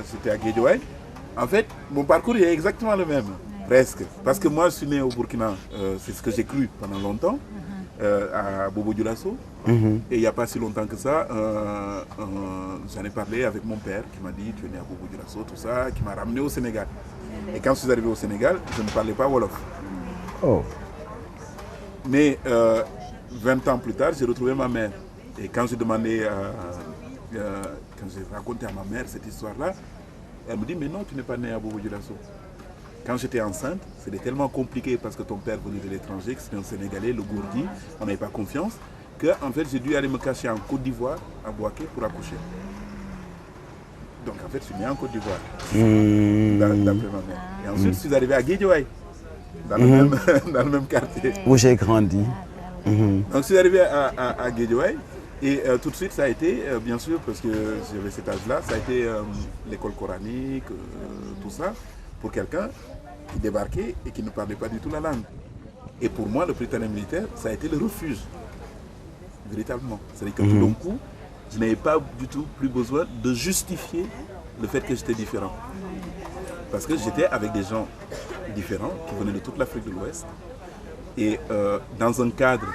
C'était à Guédiawaye. En fait, mon parcours est exactement le même, presque. Parce que moi, je suis né au Burkina, c'est ce que j'ai cru pendant longtemps, à Bobo Dioulasso. Et il n'y a pas si longtemps que ça, j'en ai parlé avec mon père qui m'a dit tu es né à Bobo Dioulasso, tout ça, qui m'a ramené au Sénégal. Et quand je suis arrivé au Sénégal, je ne parlais pas Wolof. Oh. Mais 20 ans plus tard, j'ai retrouvé ma mère. Et quand j'ai demandé, quand j'ai raconté à ma mère cette histoire-là, elle me dit mais non, tu n'es pas né à Bobo Dioulasso. Quand j'étais enceinte, c'était tellement compliqué parce que ton père venait de l'étranger, que c'était un Sénégalais, le Gourdi, on n'avait pas confiance, que en fait j'ai dû aller me cacher en Côte d'Ivoire, à Bouaké, pour accoucher. Donc en fait, je suis né en Côte d'Ivoire, d'après ma mère. Et ensuite, je suis arrivé à Guédiawaye, dans le même quartier. Où j'ai grandi. Donc je suis arrivé à Guédiawaye et tout de suite ça a été, bien sûr, parce que j'avais cet âge-là, ça a été l'école coranique, tout ça, pour quelqu'un qui débarquait et qui ne parlait pas du tout la langue. Et pour moi, le Prytanée militaire, ça a été le refuge, véritablement. C'est-à-dire que tout d'un coup, je n'avais pas du tout plus besoin de justifier le fait que j'étais différent. Parce que j'étais avec des gens différents qui venaient de toute l'Afrique de l'Ouest. Et dans un cadre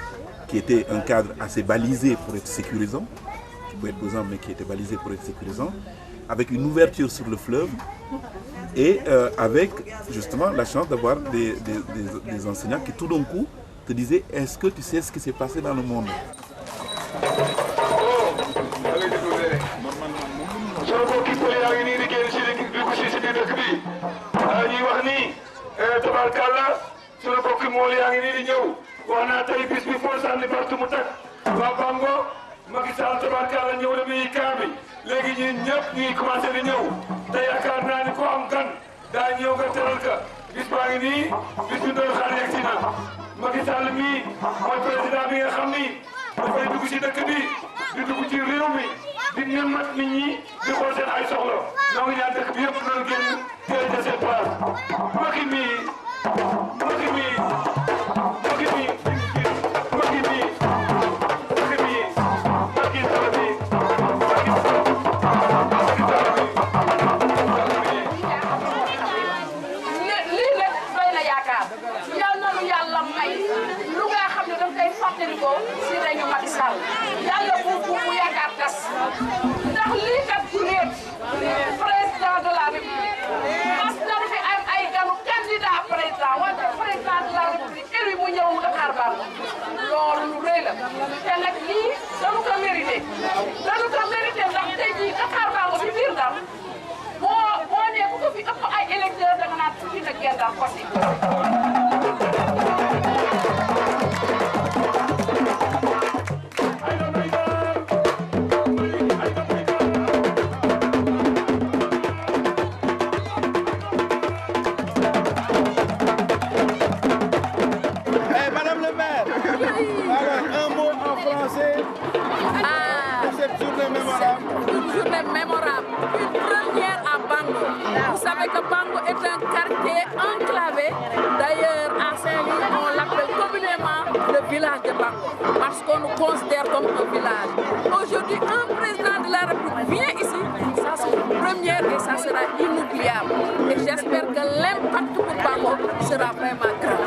qui était un cadre assez balisé pour être sécurisant, qui pouvait être pesant mais qui était balisé pour être sécurisant, avec une ouverture sur le fleuve et avec justement la chance d'avoir des enseignants qui tout d'un coup te disaient est-ce que tu sais ce qui s'est passé dans le monde? sunu bokki mool yaa ngi nii di ñëw wax naa tey bis bi foo sànni partu mu tag waa Bango Macky Sall tabarkalla ñëw na muy kaami léegi ñun ñëpp ñu ngi commencé di ñëw te yaakaar naa ni ko am gan daa ñëw nga teral ka bis baa ngi nii bis bi doon xaar yegg si na Macky Sall mii mooy président bi nga xam ni dafay dugg si dëkk bi di dugg ci réew mi di ñëmmat nit ñi di xool seen ay soxla ñoo ngi ñaan dëkk bi yëpp nañu génn jëlee de seen place Macky mii loolu lu rëy la te nag lii dañu ko mérité ndax tey jii Dakar Bango bi biir Ndar boo nee ku ko fi ëpp ay électeurs da nga naan tuuti na Guet Ndar côté. Bango est un quartier enclavé. D'ailleurs, à Saint-Louis, on l'appelle communément le village de Bango, parce qu'on nous considère comme un village. Aujourd'hui, un président de la République vient ici, ça c'est une première et ça sera inoubliable. Et j'espère que l'impact pour Bango sera vraiment grand.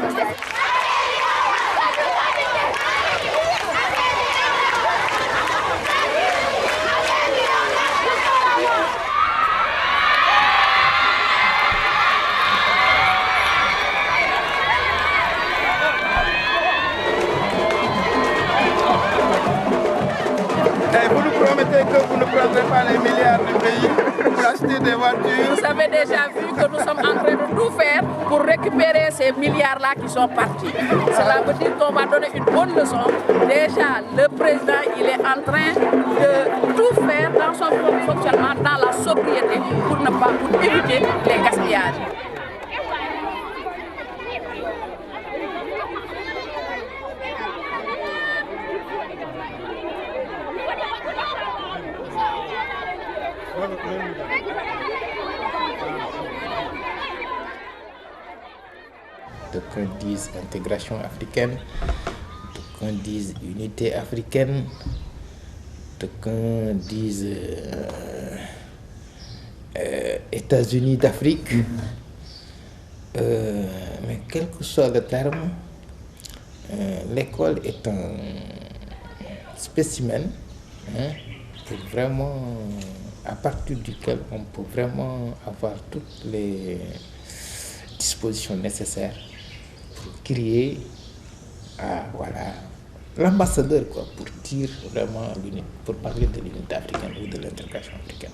Vous nous promettez que vous ne prendrez pas les milliards du pays pour acheter des voitures. Vous avez déjà vu que nous sommes en train de tout faire pour récupérer ces milliards-là qui sont partis. Cela veut dire qu'on va donner une bonne leçon. Déjà, le président, il est en train de tout faire dans son fonctionnement, dans la sobriété, pour éviter les gaspillages. D'aucuns disent intégration africaine, d'aucuns disent unité africaine, d'aucuns disent États-Unis d'Afrique. Mais quel que soit le terme, l'école est un spécimen pour vraiment, à partir duquel on peut vraiment avoir toutes les dispositions nécessaires pour créer l'ambassadeur pour dire vraiment pour parler de l'unité africaine ou de l'intégration africaine.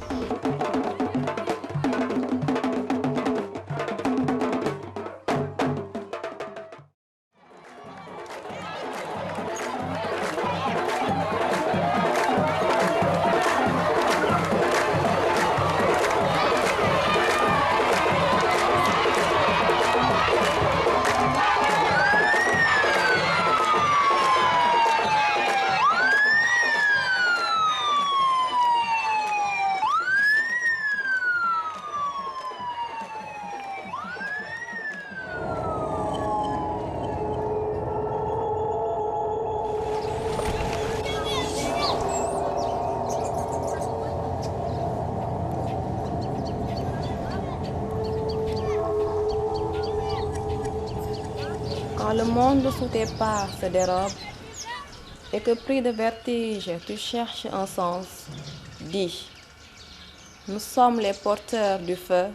Quand le monde sous tes pas se dérobe et que pris de vertige tu cherches un sens, dis, nous sommes les porteurs du feu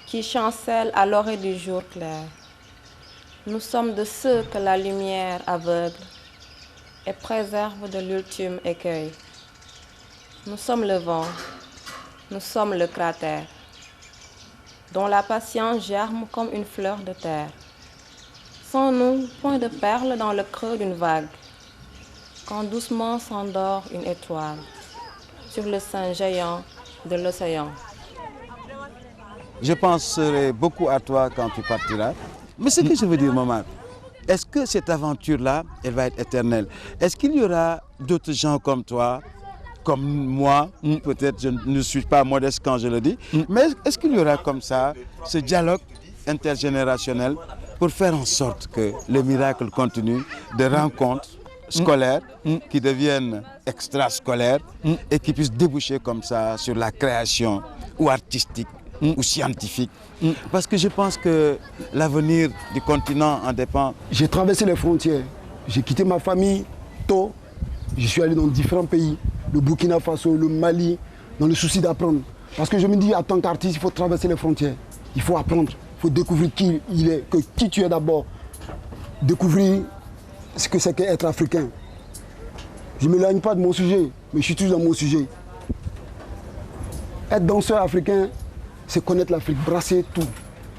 qui chancelle à l'orée du jour clair. Nous sommes de ceux que la lumière aveugle et préserve de l'ultime écueil. Nous sommes le vent, nous sommes le cratère, dont la patience germe comme une fleur de terre. Sans nous, point de perles dans le creux d'une vague, quand doucement s'endort une étoile sur le sein géant de l'océan. Je penserai beaucoup à toi quand tu partiras. Mais ce que je veux dire, maman, est-ce que cette aventure-là, elle va être éternelle? Est-ce qu'il y aura d'autres gens comme toi, comme moi? Peut-être je ne suis pas modeste quand je le dis, mais est-ce qu'il y aura comme ça ce dialogue intergénérationnel pour faire en sorte que le miracle continue de rencontres scolaires qui deviennent extrascolaires et qui puissent déboucher comme ça sur la création ou artistique ou scientifique. Parce que je pense que l'avenir du continent en dépend. J'ai traversé les frontières, j'ai quitté ma famille tôt, je suis allé dans différents pays, le Burkina Faso, le Mali, dans le souci d'apprendre. Parce que je me dis, en tant qu'artiste, il faut traverser les frontières, il faut apprendre. Il faut découvrir qui il est, qui tu es d'abord. Découvrir ce que c'est qu'être africain. Je ne m'éloigne pas de mon sujet, mais je suis toujours dans mon sujet. Être danseur africain, c'est connaître l'Afrique, brasser tout,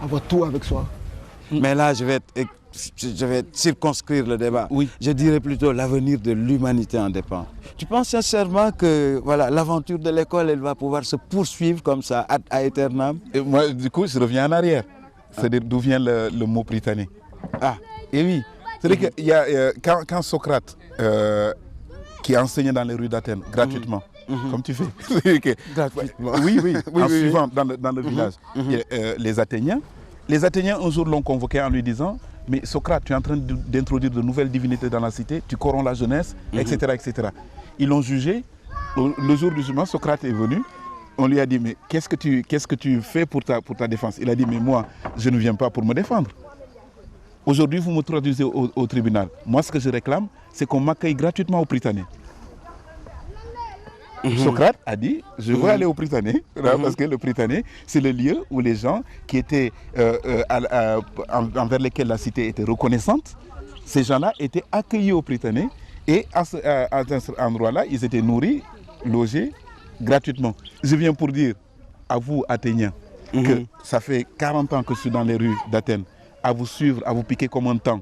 avoir tout avec soi. Mais là, je vais circonscrire le débat. Oui. Je dirais plutôt l'avenir de l'humanité en dépend. Tu penses sincèrement que voilà, l'aventure de l'école, elle va pouvoir se poursuivre comme ça, ad aeternam? Et moi, du coup, je reviens en arrière. C'est-à-dire d'où vient le mot britannique. Ah, et oui. C'est-à-dire qu'il y a, quand Socrate, qui enseignait dans les rues d'Athènes, gratuitement, comme tu fais, gratuitement. Oui, en suivant dans le village, les Athéniens un jour l'ont convoqué en lui disant, mais Socrate, tu es en train d'introduire de nouvelles divinités dans la cité, tu corromps la jeunesse, etc., etc. Ils l'ont jugé. Le jour du jugement, Socrate est venu. On lui a dit, mais qu'est-ce que tu fais pour ta défense? Il a dit, mais moi, je ne viens pas pour me défendre. Aujourd'hui, vous me traduisez au tribunal. Moi, ce que je réclame, c'est qu'on m'accueille gratuitement au Prytanée. Socrate a dit, je veux aller au Prytanée, parce que le Prytanée, c'est le lieu où les gens qui étaient, envers lesquels la cité était reconnaissante, ces gens-là étaient accueillis au Prytanée, et à cet endroit-là, ils étaient nourris, logés, gratuitement. Je viens pour dire à vous, Athéniens, que ça fait 40 ans que je suis dans les rues d'Athènes, à vous suivre, à vous piquer comme un temps,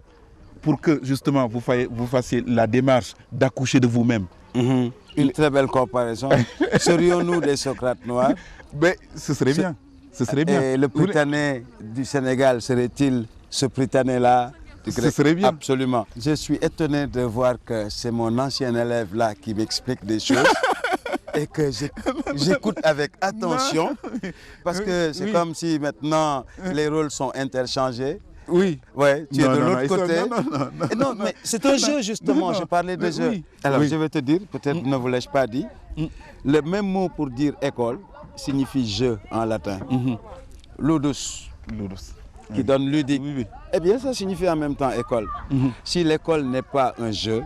pour que justement vous fassiez la démarche d'accoucher de vous-même. Une très belle comparaison. Serions-nous des Socrates noirs? Ben, ce serait bien. Ce serait bien. Et le Prytanée du Sénégal serait-il ce Prytanée-là? Ce serait bien. Absolument. Je suis étonné de voir que c'est mon ancien élève là qui m'explique des choses. Et que j'écoute avec attention, parce que c'est comme si maintenant les rôles sont interchangés. Oui. Ouais, tu es de l'autre côté. Non, mais c'est un jeu justement, je parlais de jeu. Alors je vais te dire, peut-être ne vous l'ai-je pas dit, le même mot pour dire école signifie jeu en latin. Ludus, qui donne ludique. Eh bien, ça signifie en même temps école. Si l'école n'est pas un jeu,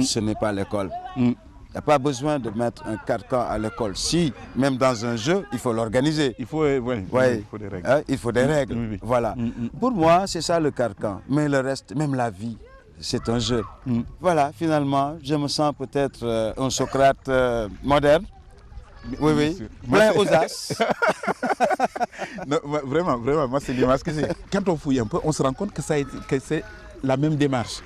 ce n'est pas l'école. Il n'y a pas besoin de mettre un carcan à l'école. Si, même dans un jeu, il faut l'organiser. Il faut des règles. Il faut des règles. Voilà. Pour moi, c'est ça le carcan. Mais le reste, même la vie, c'est un jeu. Voilà, finalement, je me sens peut-être un Socrate moderne. Oui. Plein aux as. Non, vraiment, moi c'est l'image que j'ai. Quand on fouille un peu, on se rend compte que c'est la même démarche.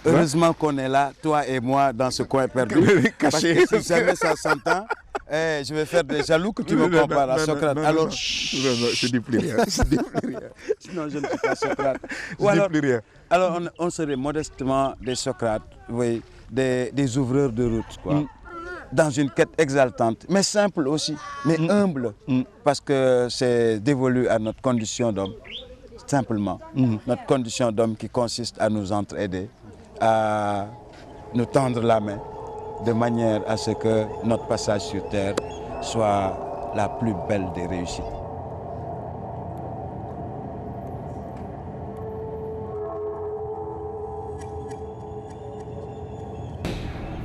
Heureusement qu'on est là, toi et moi, dans ce coin perdu. Caché. Parce que si jamais ça s'entend, je vais faire des jaloux que tu me compares à Socrate. Alors, non, je ne dis plus rien. Sinon, je ne suis pas Socrate. Je ne dis plus rien. Alors, on serait modestement des Socrates, oui, des ouvreurs de route, quoi. Dans une quête exaltante, mais simple aussi, mais humble, parce que c'est dévolu à notre condition d'homme, simplement. Notre condition d'homme qui consiste à nous entraider, à nous tendre la main, de manière à ce que notre passage sur Terre soit la plus belle des réussites.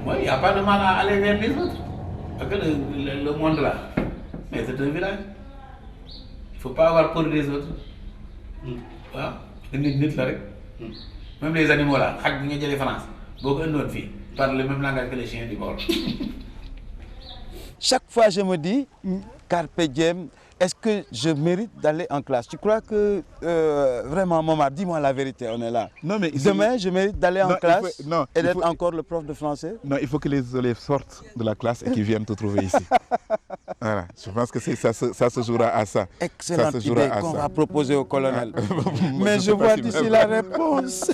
Moi, il n'y a pas de mal à aller vers les autres. Parce que le monde là, mais c'est un village. Il ne faut pas avoir peur des autres. Même les animaux là, les France, beaucoup de filles parlent le même langage que les chiens du bord. Chaque fois, je me dis, carpe diem, est-ce que je mérite d'aller en classe? Tu crois que vraiment, maman, dis-moi la vérité, on est là. Non, mais demain, je mérite d'aller en classe et d'être encore le prof de français? Non, il faut que les élèves sortent de la classe et qu'ils viennent te trouver ici. Voilà, je pense que ça se jouera à ça. Excellente idée qu'on va proposer au colonel. Mais je vois d'ici la réponse.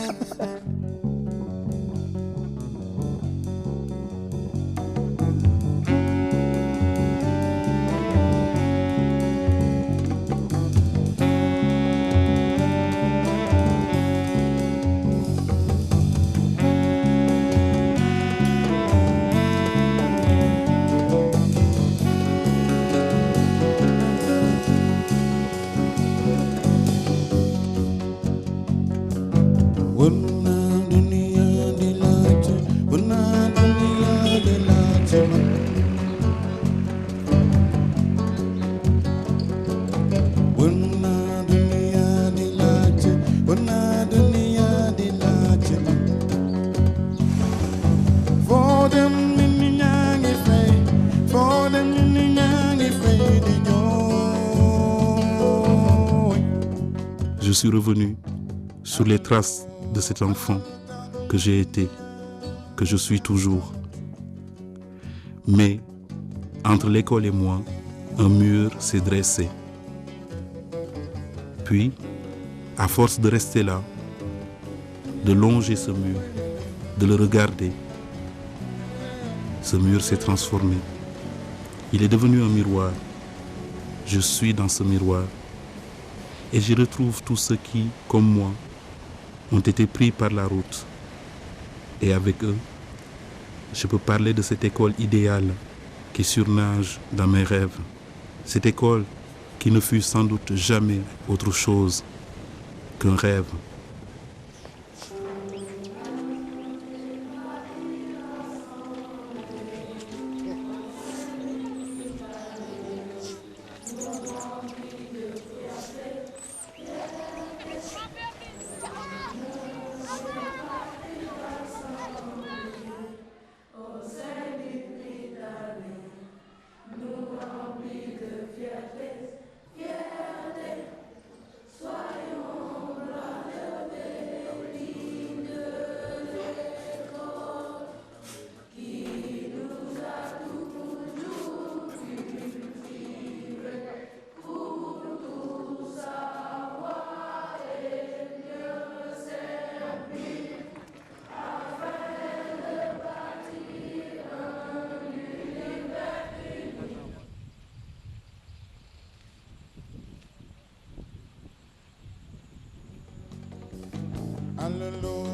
Je suis revenu sur les traces de cet enfant que j'ai été, que je suis toujours. Mais entre l'école et moi, un mur s'est dressé. Puis, à force de rester là, de longer ce mur, de le regarder, ce mur s'est transformé. Il est devenu un miroir. Je suis dans ce miroir. Et j'y retrouve tous ceux qui, comme moi, ont été pris par la route. Et avec eux, je peux parler de cette école idéale qui surnage dans mes rêves. Cette école qui ne fut sans doute jamais autre chose qu'un rêve. Hallelujah.